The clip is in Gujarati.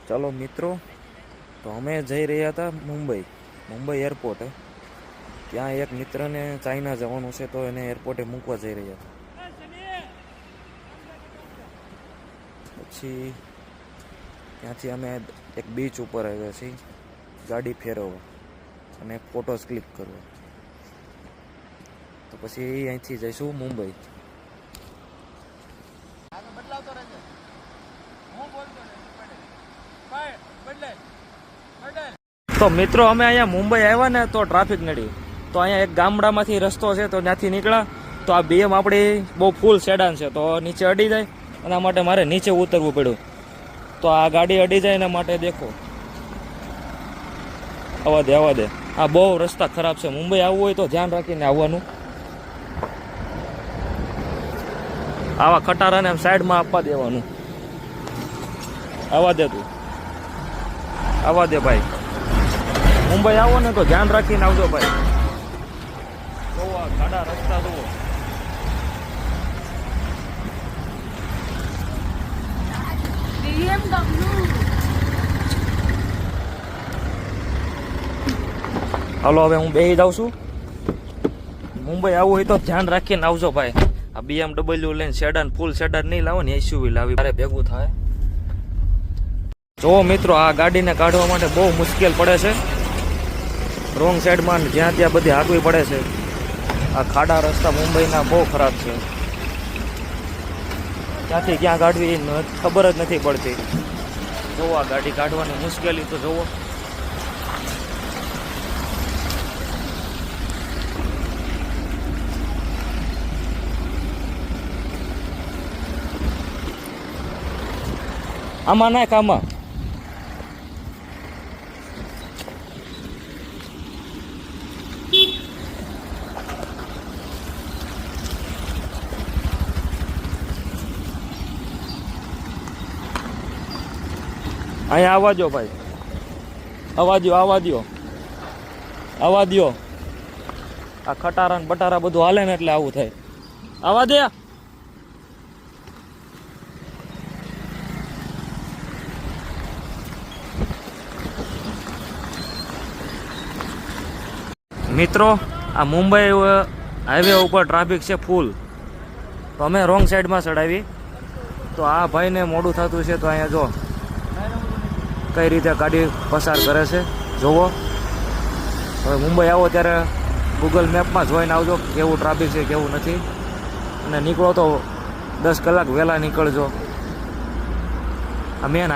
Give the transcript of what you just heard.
ચાલો મિત્રો, તો અમે જઈ રહ્યા હતા મુંબઈ એરપોર્ટ. ત્યાં એક મિત્રને ચાઇના જવાનું છે, તો એને એરપોર્ટે મૂકવા જઈ રહ્યા હતા. પછી ત્યાંથી અમે એક બીચ ઉપર આવ્યા છીએ, ગાડી ફેરવવા અને ફોટોસ ક્લિક કરવા. તો પછી અહીંથી જઈશું મુંબઈ. તો મિત્રો, અમે અહીંયા મુંબઈ આવ્યા ને તો ટ્રાફિક નડ્યું. તો અહીંયા એક ગામડામાંથી રસ્તો છે, તો ત્યાંથી નીકળ્યા. તો આ બીએમ આપણી બહુ ફૂલ સેડાન છે, તો નીચે અડી જાય. એના માટે મારે નીચે ઉતરવું પડ્યું. તો આ ગાડી અડી જાય એના માટે દેખો. આવા દે. આ બહુ રસ્તા ખરાબ છે. મુંબઈ આવવું હોય તો ધ્યાન રાખીને આવવાનું. આવા ખટારાને સાઈડમાં આપવા દેવાનું. આવવા દે તું, આવવા દે ભાઈ. મુંબઈ આવો ને તો ધ્યાન રાખીને આવજો ભાઈ. જોવો આ ખાડા રસ્તા જુઓ. હાલો, હવે હું બેસી જાઉં છું. મુંબઈ આવવું હોય તો ધ્યાન રાખીને આવજો ભાઈ. આ BMW લઈને સેડાન, ફૂલ સેડાન નહીં લાવો ને, એસયુવી લાવી મારે ભેગું થાય. જો મિત્રો, આ ગાડીને કાઢવા માટે બહુ મુશ્કેલ પડે છે. રોંગ સાઈડમાં જ્યાં ત્યાં બધી હાંકવી પડે છે. આ ખાડા રસ્તા મુંબઈના બહુ ખરાબ છે. ક્યાંથી ક્યાં કાઢવી ખબર જ નથી પડતી. જોવો આ ગાડી કાઢવાની મુશ્કેલી તો જોવો. આમાં નાખ, આમાં. અહીંયા આવવા દો ભાઈ, આવવા દો. આ ખટારા ને બટારા બધું હાલે ને એટલે આવું થાય. આવવા દે. મિત્રો, આ મુંબઈ હાઈવે ઉપર ટ્રાફિક છે ફૂલ. તો અમે રોંગ સાઈડમાં ચડાવી. તો આ ભાઈને મોડું થતું છે, તો અહીંયા જો કઈ રીતે ગાડી પસાર કરે છે જોવો. હવે મુંબઈ આવો ત્યારે ગૂગલ મેપમાં જોઈને આવજો કેવું ટ્રાફિક છે, કેવું નથી. અને નીકળો તો 10 કલાક વહેલા નીકળજો. આ મેન